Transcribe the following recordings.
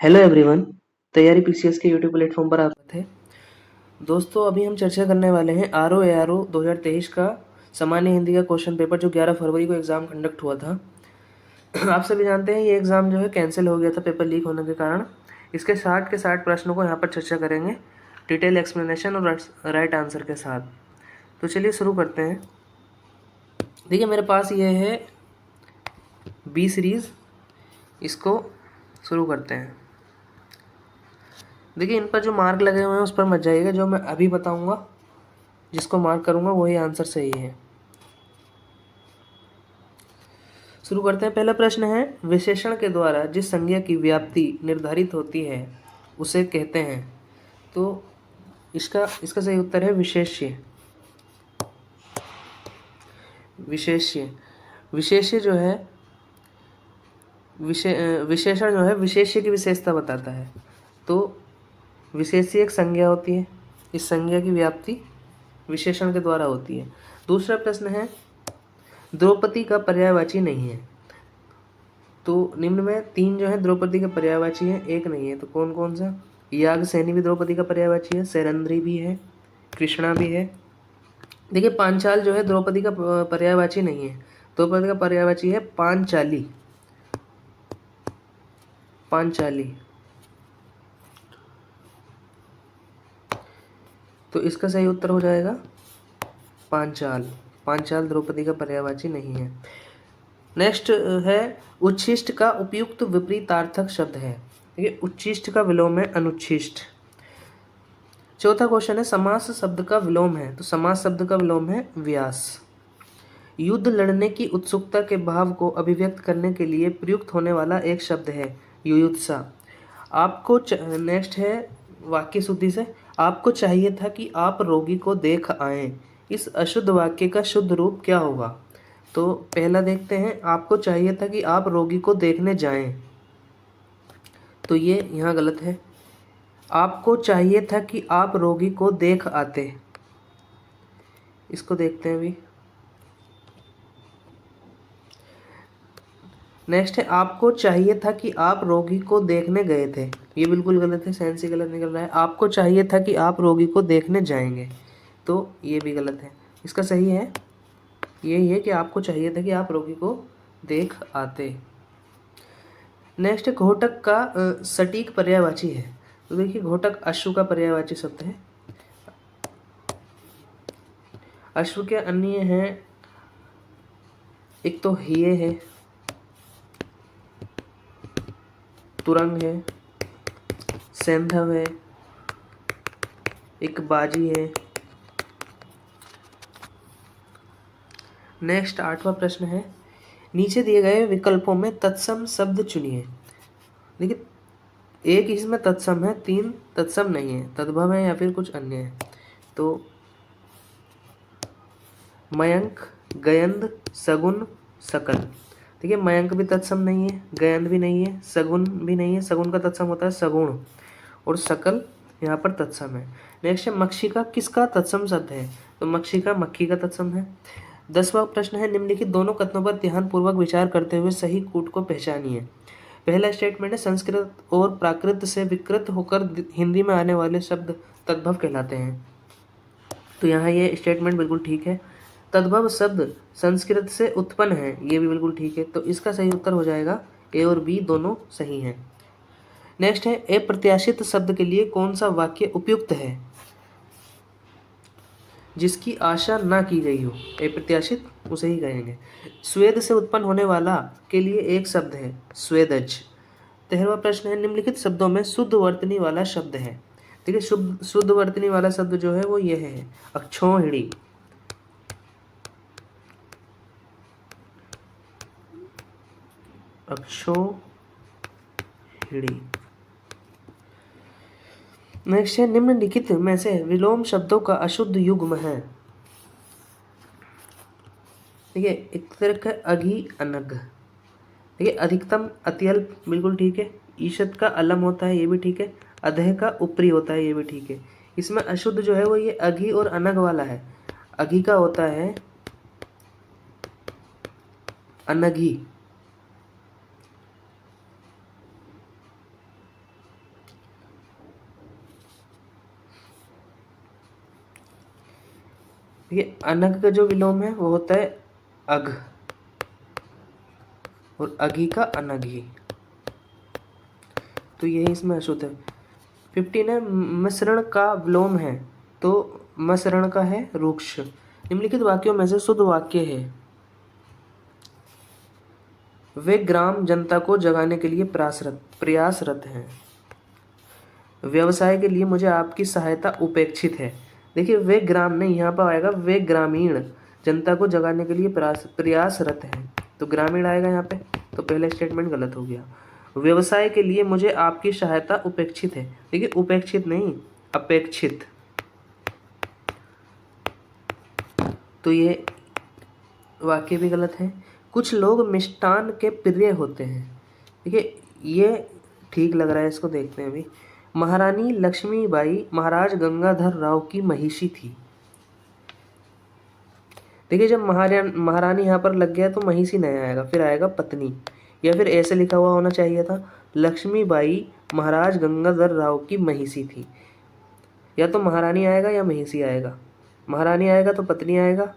Hello everyone. तैयारी PCS के YouTube platform पर आप थे दोस्तों। अभी हम चर्चा करने वाले हैं आरओ एआरओ 2023 का सामान्य हिंदी का क्वेश्चन पेपर जो 11 फरवरी को एग्ज़ाम कंडक्ट हुआ था। आप सभी जानते हैं ये एग्ज़ाम जो है कैंसिल हो गया था पेपर लीक होने के कारण। इसके 60 के 60 प्रश्नों को यहाँ पर चर्चा करेंगे डिटेल एक्सप्लेनेशन और राइट आंसर के साथ। तो चलिए शुरू करते हैं। देखिए मेरे पास ये है बी सीरीज़, इसको शुरू करते हैं। देखिए इन पर जो मार्क लगे हुए हैं उस पर मत जाइएगा, जो मैं अभी बताऊंगा जिसको मार्क करूंगा वही आंसर सही है। शुरू करते हैं। पहला प्रश्न है, विशेषण के द्वारा जिस संज्ञा की व्याप्ति निर्धारित होती है उसे कहते हैं। तो इसका सही उत्तर है विशेष्य। विशेष्य विशेष्य जो है विशेषण जो है विशेष्य की विशेषता बताता है। तो विशेष्य एक संज्ञा होती है, इस संज्ञा की व्याप्ति विशेषण के द्वारा होती है। दूसरा प्रश्न है, द्रौपदी का पर्यायवाची नहीं है। तो निम्न में 3 जो है द्रौपदी का पर्यायवाची है, एक नहीं है। तो कौन कौन सा? याज्ञसेनी भी द्रौपदी का पर्यायवाची है, सैरंध्री भी है, कृष्णा भी है। देखिए पांचाल जो है द्रौपदी का पर्यायवाची नहीं है, द्रौपदी का पर्यायवाची है पांचाली। पांचाली। तो इसका सही उत्तर हो जाएगा पांचाल। पांचाल द्रौपदी का पर्यायवाची नहीं है। नेक्स्ट है, उच्छिष्ट का उपयुक्त विपरीतार्थक शब्द है। देखिए उच्छिष्ट का विलोम है अनुच्छिष्ट। चौथा क्वेश्चन है, समास शब्द का विलोम है। तो समास शब्द का विलोम है व्यास। युद्ध लड़ने की उत्सुकता के भाव को अभिव्यक्त करने के लिए प्रयुक्त होने वाला एक शब्द है युयुत्सा। आपको नेक्स्ट है वाक्य शुद्धि से, आपको चाहिए था कि आप रोगी को देख आएं। इस अशुद्ध वाक्य का शुद्ध रूप क्या होगा? तो पहला देखते हैं, आपको चाहिए था कि आप रोगी को देखने जाएं। तो ये यहाँ गलत है। आपको चाहिए था कि आप रोगी को देख आते। इसको देखते हैं अभी। नेक्स्ट है, आपको चाहिए था कि आप रोगी को देखने गए थे। ये बिल्कुल गलत है, सेंस ही गलत निकल रहा है। आपको चाहिए था कि आप रोगी को देखने जाएंगे, तो ये भी गलत है। इसका सही है यही है कि आपको चाहिए था कि आप रोगी को देख आते। नेक्स्ट है, घोटक का सटीक पर्यायवाची है। तो देखिए घोटक अश्व का पर्यायवाची शब्द है। अश्व के अन्य हैं, एक तो हिये है, तुरंग है, सैंधव है, एक बाजी है। नेक्स्ट 8वां प्रश्न है, नीचे दिए गए विकल्पों में तत्सम शब्द चुनिए। देखिए एक इसमें तत्सम है, 3 तत्सम नहीं है, तद्भव है या फिर कुछ अन्य है। तो मयंक, गयंद, सगुन, सकल। देखिए मयंक भी तत्सम नहीं है, गयंद भी नहीं है, सगुन भी नहीं है। सगुन का तत्सम होता है सगुण, और सकल यहाँ पर तत्सम है। नेक्स्ट है, मक्षिका किसका तत्सम शब्द है? तो मक्षिका मक्खी का तत्सम है। 10वां प्रश्न है, निम्नलिखित दोनों कथनों पर ध्यानपूर्वक विचार करते हुए सही कूट को पहचानिए। पहला स्टेटमेंट है, संस्कृत और प्राकृत से विकृत होकर हिंदी में आने वाले शब्द तद्भव कहलाते हैं। तो यहाँ ये स्टेटमेंट बिल्कुल ठीक है। तद्भव शब्द संस्कृत से उत्पन्न है, ये भी बिल्कुल ठीक है। तो इसका सही उत्तर हो जाएगा ए और बी दोनों सही हैं। नेक्स्ट है, अप्रत्याशित शब्द के लिए कौन सा वाक्य उपयुक्त है? जिसकी आशा ना की गई हो, अप्रत्याशित उसे ही कहेंगे। स्वेद से उत्पन्न होने वाला के लिए एक शब्द है स्वेदज। 13वां प्रश्न है, निम्नलिखित शब्दों में शुद्ध वर्तनी वाला शब्द है। देखिए शुद्ध वर्तनी वाला शब्द जो है वो ये है अक्षोहिणी। अक्षोहिणी। नेक्स्ट है, निम्नलिखित में से विलोम शब्दों का अशुद्ध युग्म है। देखिए एक तरह का अघी अनग। देखिए अधिकतम अत्यल्प बिल्कुल ठीक है। ईशत का अलम होता है, ये भी ठीक है। अधह का ऊपरी होता है, ये भी ठीक है। इसमें अशुद्ध जो है वो ये अघी और अनग वाला है। अघी का होता है अनघी, देखिए अनग का जो विलोम है वो होता है अघ, और अघी का अनघी, तो यही इसमें अशुद्ध है। 15 है मिश्रण का विलोम है, तो मिश्रण का है रुक्ष। निम्नलिखित वाक्यों में से शुद्ध वाक्य है, वे ग्राम जनता को जगाने के लिए प्रयासरत हैं। व्यवसाय के लिए मुझे आपकी सहायता उपेक्षित है। देखिए वे ग्राम नहीं, यहाँ पर आएगा वे ग्रामीण जनता को जगाने के लिए प्रयासरत हैं, तो ग्रामीण आएगा यहाँ पे, तो पहला स्टेटमेंट गलत हो गया। व्यवसाय के लिए मुझे आपकी सहायता उपेक्षित है, देखिए उपेक्षित नहीं अपेक्षित, तो ये वाक्य भी गलत है। कुछ लोग मिष्टान के प्रिय होते हैं, देखिए ये ठीक लग रहा है, इसको देखते हैं अभी। महारानी लक्ष्मीबाई महाराज गंगाधर राव की महिषी थी। देखिए जब महारानी यहाँ पर लग गया तो महिषी नहीं आएगा, फिर आएगा पत्नी, या फिर ऐसे लिखा हुआ होना चाहिए था लक्ष्मीबाई महाराज गंगाधर राव की महिषी थी। या तो महारानी आएगा या महिषी आएगा, महारानी आएगा तो पत्नी आएगा,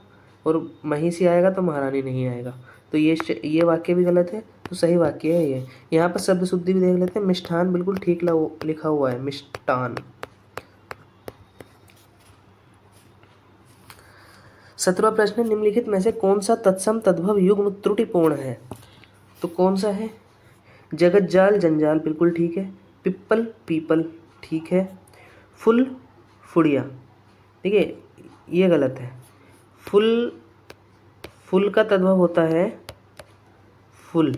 और महिषी आएगा तो महारानी नहीं आएगा, तो ये वाक्य भी गलत है। तो सही वाक्य है ये। यहाँ पर शब्द शुद्धि भी देख लेते हैं। मिष्ठान बिल्कुल ठीक लिखा हुआ है, मिष्टान। 17वां प्रश्न, निम्नलिखित में से कौन सा तत्सम तद्भव युग्म त्रुटिपूर्ण है? तो कौन सा है? जगत जाल जंजाल बिल्कुल ठीक है, पिप्पल पीपल ठीक है, फुल फुड़िया, देखिए ये गलत है। फुल का तद्भव होता है फुल,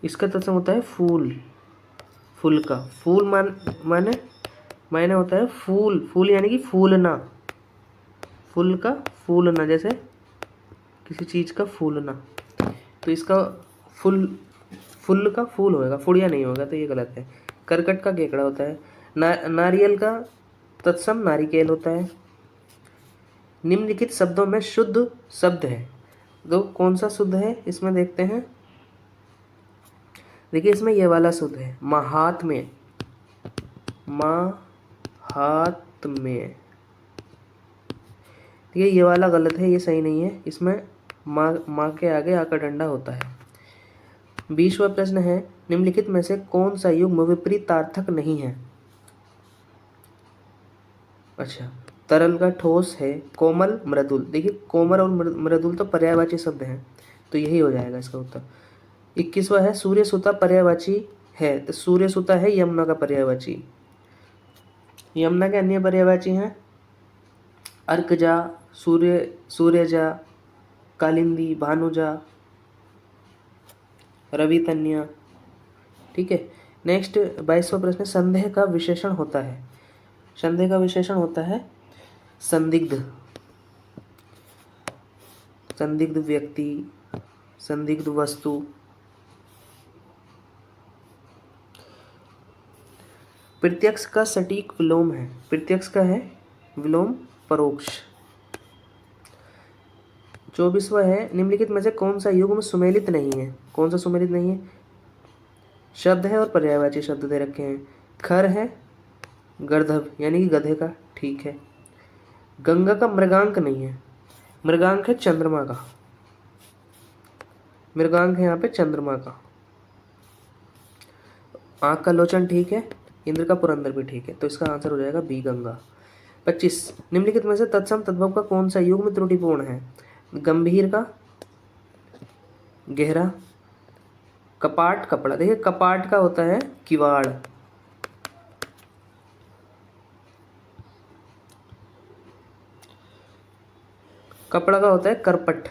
इसका तत्सम होता है फूल। फूल का फूल माने होता है फूल यानी कि फूलना, फूल का फूलना, जैसे किसी चीज का फूलना, तो इसका फुल का फूल होगा, फुड़िया नहीं होगा, तो ये गलत है। करकट का केकड़ा होता है। नारियल का तत्सम नारिकेल होता है। निम्नलिखित शब्दों में शुद्ध शब्द है, तो कौन सा शुद्ध है इसमें देखते हैं। देखिए इसमें ये वाला शुद्ध है, महात्म्य, ठीक है, ये वाला गलत है, ये सही नहीं है, इसमें माँ के आगे आका डंडा होता है। 20वां प्रश्न है, निम्नलिखित में से कौन सा युग्म विपरीतार्थक नहीं है? अच्छा, तरल का ठोस है, कोमल मृदुल, देखिए कोमल और मृदुल तो पर्यायवाची शब्द हैं, तो यही हो जाएगा इसका उत्तर। 21वां है, सूर्य सुता पर्यायवाची है, तो सूर्य सुता है यमुना का पर्यायवाची। यमुना के अन्य पर्यायवाची हैं अर्कजा, सूर्यजा, कालिंदी, भानुजा, रवितन्या, ठीक है। नेक्स्ट 22वां प्रश्न, संदेह का विशेषण होता है। संदेह का विशेषण होता है संदिग्ध, संदिग्ध व्यक्ति, संदिग्ध वस्तु। प्रत्यक्ष का सटीक विलोम है, प्रत्यक्ष का है विलोम परोक्ष। 24वां है, निम्नलिखित में से कौन सा युग्म सुमेलित नहीं है? कौन सा सुमेलित नहीं है? शब्द है और पर्यायवाची शब्द दे रखे हैं। खर है गर्दभ यानी कि गधे का, ठीक है। गंगा का मृगांक नहीं है, मृगांक है चंद्रमा का, मृगांक है यहाँ पे चंद्रमा का। आंख का लोचन ठीक है, इंद्र का पुरंदर भी ठीक है, तो इसका आंसर हो जाएगा बी गंगा। 25, निम्नलिखित में से तत्सम तद्भव का कौन सा युग्म त्रुटिपूर्ण है? गंभीर का गहरा, कपाट कपड़ा, देखिए कपाट का होता है किवाड़, कपड़ा का होता है करपट,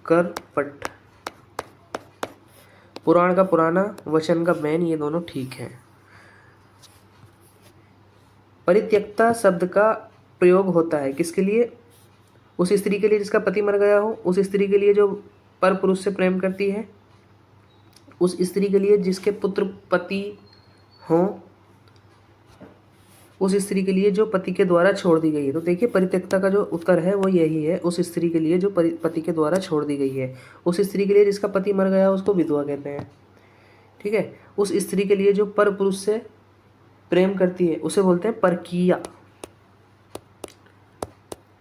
करपट। पुराण का पुराना, वचन का बैन, ये दोनों ठीक हैं। परित्यक्ता शब्द का प्रयोग होता है किसके लिए? उस स्त्री के लिए जिसका पति मर गया हो, उस स्त्री के लिए जो पर पुरुष से प्रेम करती है, उस स्त्री के लिए जिसके पुत्र पति हों, उस स्त्री के लिए जो पति के द्वारा छोड़ दी गई है। तो देखिए परित्यक्ता का जो उत्तर है वो यही है, उस स्त्री के लिए जो पति के द्वारा छोड़ दी गई है। उस स्त्री के लिए जिसका पति मर गया उसको विधवा कहते हैं। ठीक है, उस स्त्री के लिए जो पर पुरुष से प्रेम करती है उसे बोलते हैं परकीया।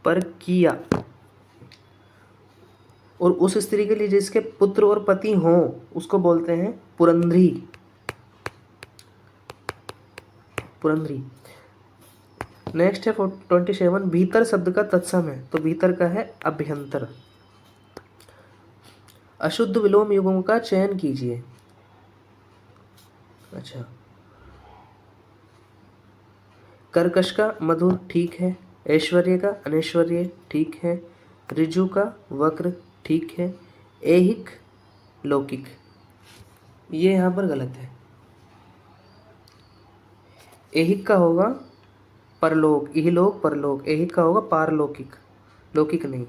परकीया। और उस स्त्री के लिए जिसके पुत्र और पति हों उसको बोलते हैं पुरंध्री। पुरंध्री। नेक्स्ट है 27, भीतर शब्द का तत्सम है। तो भीतर का है अभ्यंतर। अशुद्ध विलोम युग्म का चयन कीजिए। अच्छा, कर्कश का मधुर ठीक है, ऐश्वर्य का अनैश्वर्य ठीक है, ऋजु का वक्र ठीक है, ऐहिक लौकिक, ये यहाँ पर गलत है। ऐहिक का होगा परलोक, इहलोक परलोक, ऐहिक का होगा पारलौकिक, लौकिक नहीं।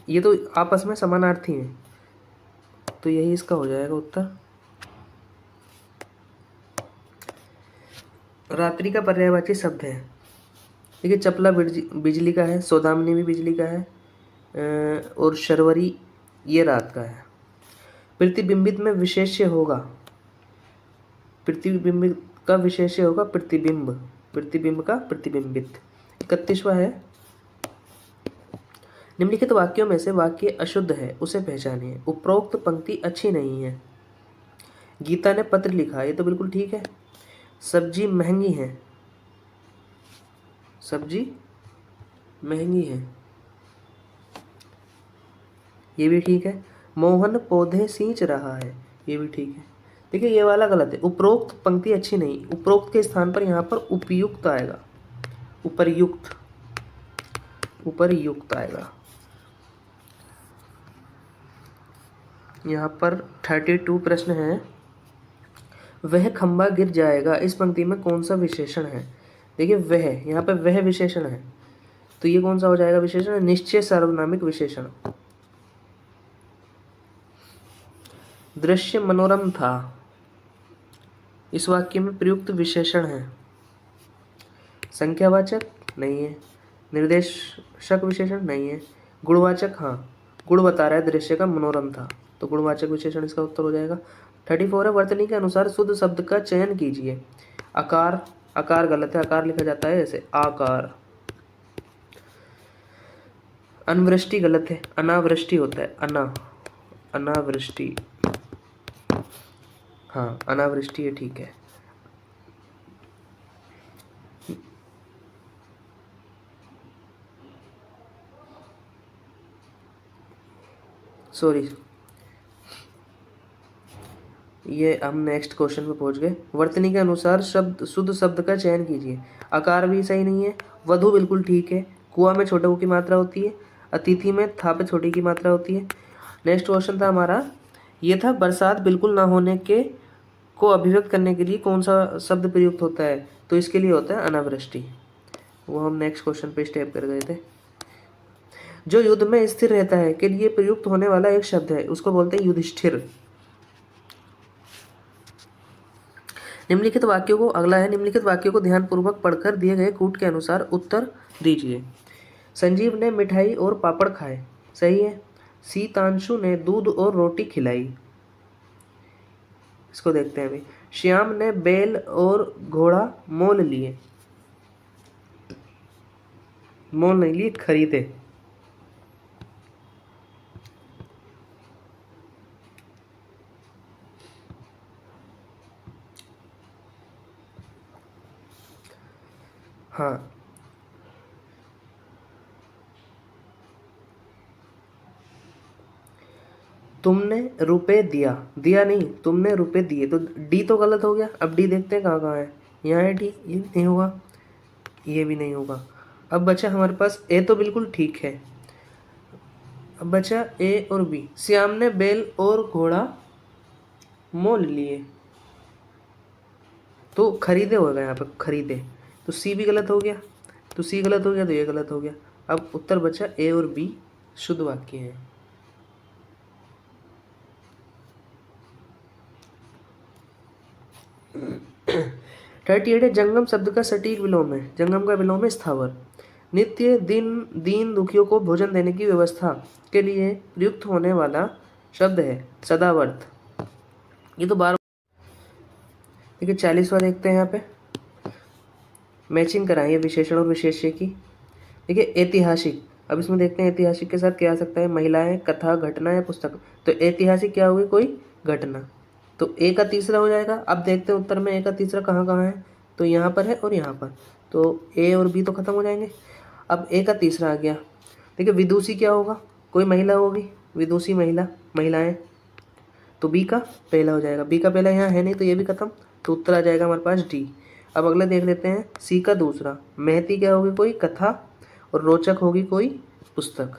ये तो आपस में समानार्थी हैं, तो यही इसका हो जाएगा उत्तर। रात्रि का पर्यायवाची शब्द है। देखिए चपला बिजली का है, सौदामिनी भी बिजली का है, और शर्वरी ये रात का है। प्रतिबिंबित में विशेष्य होगा, प्रतिबिंबित का विशेष्य होगा प्रतिबिंब, प्रतिबिंब का प्रतिबिंबित। 31वां है, निम्नलिखित वाक्यों में से वाक्य अशुद्ध है उसे पहचानिए। उपरोक्त पंक्ति अच्छी नहीं है। गीता ने पत्र लिखा, ये तो बिल्कुल ठीक है। सब्जी महंगी है, सब्जी महंगी है, ये भी ठीक है। मोहन पौधे सींच रहा है, ये भी ठीक है। देखिए ये वाला गलत है। उपरोक्त पंक्ति अच्छी नहीं, उपरोक्त के स्थान पर यहाँ पर उपयुक्त आएगा, उपरयुक्त, उपरयुक्त आएगा। यहाँ पर 32 प्रश्न है। वह खंबा गिर जाएगा, इस पंक्ति में कौन सा विशेषण है? देखिए वह, यहाँ पे वह विशेषण है, तो ये कौन सा हो जाएगा विशेषण? निश्चय सार्वनामिक विशेषण। दृश्य मनोरम था, इस वाक्य में प्रयुक्त विशेषण है। संख्यावाचक नहीं है, निर्देशक विशेषण नहीं है, गुणवाचक, हाँ गुण बता रहा है दृश्य का, मनोरम था, तो गुणवाचक विशेषण इसका उत्तर हो जाएगा। 34 है, वर्तनी के अनुसार शुद्ध शब्द का चयन कीजिए। आकार, आकार गलत है, आकार लिखा जाता है ऐसे आकार। अनवृष्टि गलत है, अनावृष्टि होता है, अनावृष्टि, हाँ अनावृष्टि है, ठीक है। सॉरी, ये हम नेक्स्ट क्वेश्चन पे पहुंच गए। वर्तनी के अनुसार शब्द, शुद्ध शब्द का चयन कीजिए। आकार भी सही नहीं है, वधु बिल्कुल ठीक है, कुआ में छोटे ऊ की मात्रा होती है, अतिथि में था पे छोटी की मात्रा होती है। नेक्स्ट क्वेश्चन था हमारा, ये था बरसात बिल्कुल ना होने के को अभिव्यक्त करने के लिए कौन सा शब्द प्रयुक्त होता है? तो इसके लिए होता है अनावृष्टि। वो हम नेक्स्ट क्वेश्चन पे स्टेप कर गए थे। जो युद्ध में स्थिर रहता है के लिए प्रयुक्त होने वाला एक शब्द है, उसको बोलते हैं युधिष्ठिर। निम्नलिखित वाक्यों को, अगला है, निम्नलिखित वाक्यों को ध्यानपूर्वक पढ़कर दिए गए कूट के अनुसार उत्तर दीजिए। संजीव ने मिठाई और पापड़ खाए, सही है। सीतांशु ने दूध और रोटी खिलाई, इसको देखते हैं अभी। श्याम ने बैल और घोड़ा मोल लिए, मोल नहीं लिए, खरीदे। हाँ, तुमने रुपए दिया, दिया नहीं, तुमने रुपए दिए, तो डी तो गलत हो गया। अब डी देखते हैं कहाँ कहाँ है। यहाँ है डी, ये भी नहीं होगा, ये भी नहीं होगा। अब बचा हमारे पास ए, तो बिल्कुल ठीक है। अब बचा ए और बी। श्याम ने बैल और घोड़ा मोल लिए, तो खरीदे होगा यहाँ पे, खरीदे, तो सी भी गलत हो गया, तो सी गलत हो गया, तो ये गलत हो गया। अब उत्तर बचा ए और बी शुद्ध वाक्य है। 38 है जंगम शब्द का सटीक विलोम है, जंगम का विलोम है स्थावर। नित्य दिन दीन दुखियों को भोजन देने की व्यवस्था के लिए प्रयुक्त होने वाला शब्द है सदावर्त। ये तो बार देखिए 40वां देखते हैं यहाँ पे, मैचिंग कराइए विशेषण और विशेष्य की। देखिए ऐतिहासिक, अब इसमें देखते हैं ऐतिहासिक के साथ क्या आ सकता है, महिलाएं, कथा, घटना या पुस्तक। तो ऐतिहासिक क्या होगी, कोई घटना, तो ए का तीसरा हो जाएगा। अब देखते हैं उत्तर में ए का तीसरा कहाँ कहाँ है, तो यहाँ पर है और यहाँ पर, तो ए और बी तो खत्म हो जाएंगे। अब ए का तीसरा आ गया। देखिए विदुषी क्या होगा, कोई महिला होगी, विदुषी महिला, महिलाएं, तो बी का पहला हो जाएगा। बी का पहला यहाँ है नहीं तो ये भी खत्म, तो उत्तर आ जाएगा हमारे पास डी। अब अगला देख लेते हैं, सी का दूसरा, महती क्या होगी, कोई कथा, और रोचक होगी कोई पुस्तक।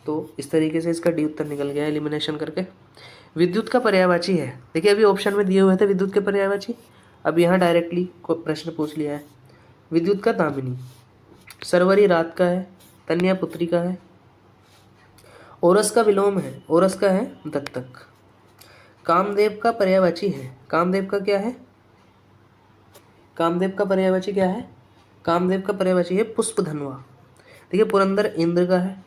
तो इस तरीके से इसका डी उत्तर निकल गया एलिमिनेशन करके। विद्युत का पर्यायवाची है, देखिए अभी ऑप्शन में दिए हुए थे विद्युत के पर्यायवाची, अब यहाँ डायरेक्टली कोई प्रश्न पूछ लिया है। विद्युत का दामिनी, सरवरी रात का है, कन्या पुत्री का है, ओरस का विलोम है, ओरस का है दत्तक। कामदेव का पर्यायवाची है, कामदेव का क्या है, कामदेव का पर्यायवाची क्या है, कामदेव का पर्यायवाची है पुष्पधनवा। देखिए पुरंदर इंद्र का है।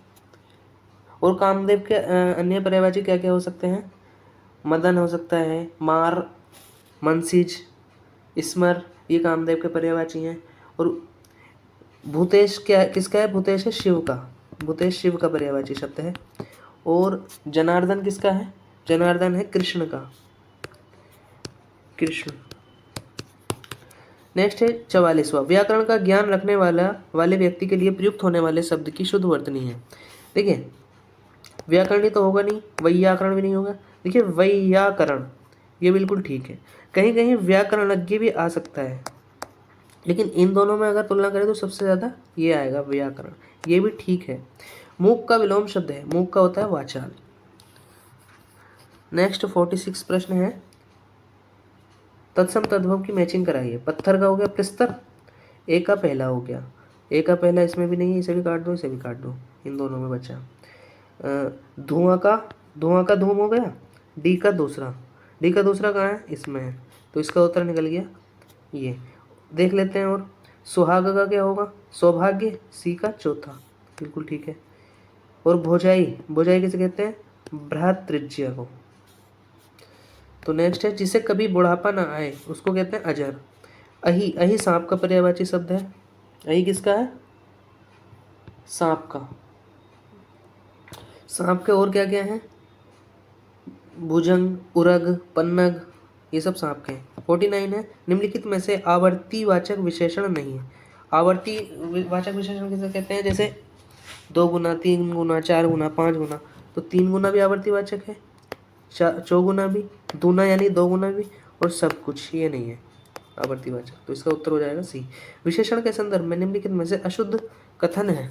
और कामदेव के अन्य पर्यायवाची क्या क्या हो सकते हैं, मदन हो सकता है, मार, मनसिज, स्मर, ये कामदेव के पर्यायवाची हैं। और भूतेश क्या किसका है, भूतेश है शिव का, भूतेश शिव का पर्यायवाची शब्द है। और जनार्दन किसका है, जनार्दन है कृष्ण का, कृष्ण। नेक्स्ट है 44वां, व्याकरण का ज्ञान रखने वाले व्यक्ति के लिए प्रयुक्त होने वाले शब्द की शुद्ध वर्तनी है। देखिए व्याकरण तो होगा नहीं, वैयाकरण भी नहीं होगा। देखिए वैयाकरण ये बिल्कुल ठीक है, कहीं कहीं व्याकरणज्ञ भी आ सकता है, लेकिन इन दोनों में अगर तुलना करें तो सबसे ज़्यादा ये आएगा व्याकरण, ये भी ठीक है। मूक का विलोम शब्द है, मूक का होता है वाचाल। नेक्स्ट 46 प्रश्न है, तत्सम तद्भव की मैचिंग कराइए। पत्थर का हो गया प्रस्तर, ए का पहला हो गया, ए का पहला इसमें भी नहीं है, इसे भी काट दो, इसे भी काट दो, इन दोनों में बचा। धुआं का धूम हो गया, डी का दूसरा, डी का दूसरा कहाँ है, इसमें है, तो इसका उत्तर निकल गया ये। देख लेते हैं और सुहाग का क्या होगा, सौभाग्य, सी का चौथा, बिल्कुल ठीक है। और भोजाई, भोजाई किसे कहते हैं, भ्रातृज्य को। तो नेक्स्ट है, जिसे कभी बुढ़ापा ना आए उसको कहते हैं अजर। अही, अही सांप का पर्यायवाची शब्द है, अही किसका है, सांप का। सांप के और क्या क्या है, भुजंग, उरग, पन्नग, ये सब सांप के हैं। 49 है, निम्नलिखित में से आवर्तीवाचक विशेषण नहीं है। आवर्तीवाचक विशेषण किसे कहते हैं, जैसे 2 गुना, 3 गुना, 4 गुना, 5 गुना, तो 3 गुना भी आवर्तीवाचक है, चौगुना भी, दूना यानी 2 गुना भी, और सब कुछ ये नहीं है आवर्तीवाचक, तो इसका उत्तर हो जाएगा सी। विशेषण के संदर्भ में निम्नलिखित में से अशुद्ध कथन है।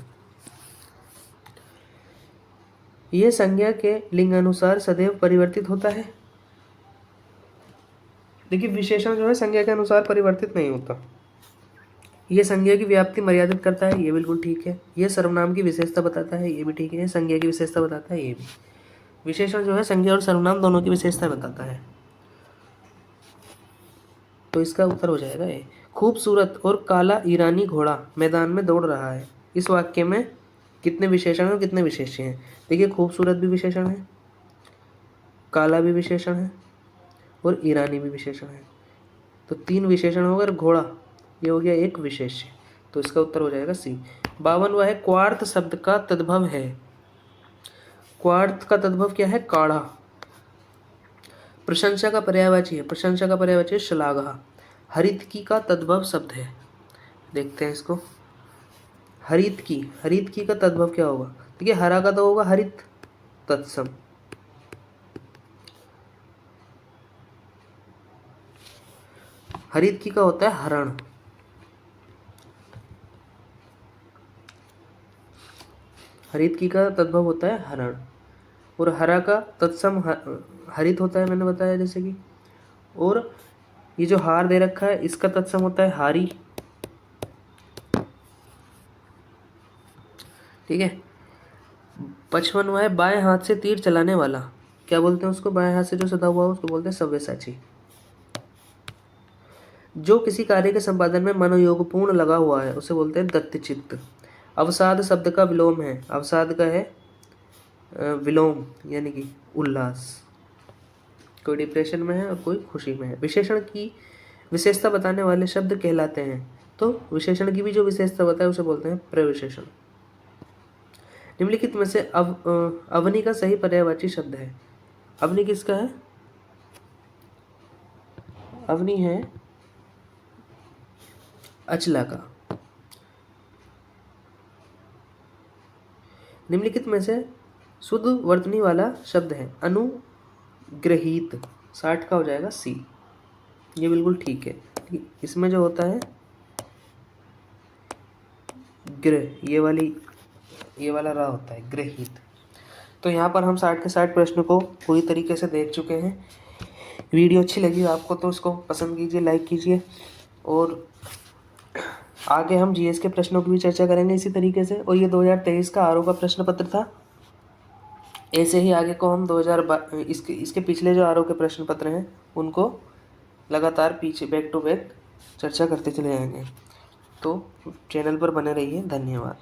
यह संज्ञा के लिंग अनुसार सदैव परिवर्तित होता है। देखिए विशेषण जो है संज्ञा के अनुसार परिवर्तित नहीं होता। यह संज्ञा की व्याप्ति मर्यादित करता है, ये बिल्कुल ठीक है। यह सर्वनाम की विशेषता बताता है, ये भी ठीक है। संज्ञा की विशेषता बताता है, ये भी। विशेषण जो है संज्ञा और सर्वनाम दोनों की विशेषता बताता है, तो इसका उत्तर हो जाएगा ए। खूबसूरत और काला ईरानी घोड़ा मैदान में दौड़ रहा है, इस वाक्य में कितने विशेषण और कितने विशेष्य हैं। देखिए खूबसूरत भी विशेषण है, काला भी विशेषण है, और ईरानी भी विशेषण है, तो 3 विशेषण होगा। और घोड़ा ये हो गया एक विशेष्य, तो इसका उत्तर हो जाएगा सी। 52वां है, क्वार्थ शब्द का तद्भव है। क्वार्थ का तद्भव क्या है, काढ़ा। प्रशंसा का पर्यायवाची है, प्रशंसा का पर्यायवाची है श्लाघा। हरितकी का तद्भव शब्द है, देखते हैं इसको। हरितकी, हरितकी का तद्भव क्या होगा, देखिए हरा का तो होगा हरित, तत्सम। हरितकी का होता है हरण, हरितकी का तद्भव होता है हरण। और हरा का तत्सम हरित होता है, मैंने बताया जैसे कि। और ये जो हार दे रखा है इसका तत्सम होता है हारी, ठीक है। 55वां है, बाएं हाथ से तीर चलाने वाला, क्या बोलते हैं उसको, बाएं हाथ से जो सदा हुआ उसको बोलते हैं सव्यसाची। जो किसी कार्य के संपादन में मनोयोगपूर्ण लगा हुआ है उसे बोलते हैं दत्तचित्त। अवसाद शब्द का विलोम है, अवसाद का है विलोम यानी कि उल्लास। कोई डिप्रेशन में है और कोई खुशी में है। विशेषण की विशेषता बताने वाले शब्द कहलाते हैं, तो विशेषण की भी जो विशेषता बताए उसे बोलते हैं प्रविशेषण। निम्नलिखित में से अवनी का सही पर्यायवाची शब्द है। अवनी किसका है? अवनी है अचला का। निम्नलिखित में से शुद्ध वर्तनी वाला शब्द है। अनुग्रहीत 60 का हो जाएगा सी। ये बिल्कुल ठीक है। इसमें जो होता है ग्रह, ये वाला रा होता है ग्रहित। तो यहाँ पर हम 60 के 60 प्रश्न को पूरी तरीके से देख चुके हैं। वीडियो अच्छी लगी आपको तो उसको पसंद कीजिए, लाइक कीजिए, और आगे हम जीएस के प्रश्नों की भी चर्चा करेंगे इसी तरीके से। और ये 2023 का आरओ का प्रश्न पत्र था। ऐसे ही आगे को हम 2022 इसके पिछले जो आरओ के प्रश्न पत्र हैं उनको लगातार पीछे बैक टू बैक चर्चा करते चले जाएंगे। तो चैनल पर बने रहिए। धन्यवाद।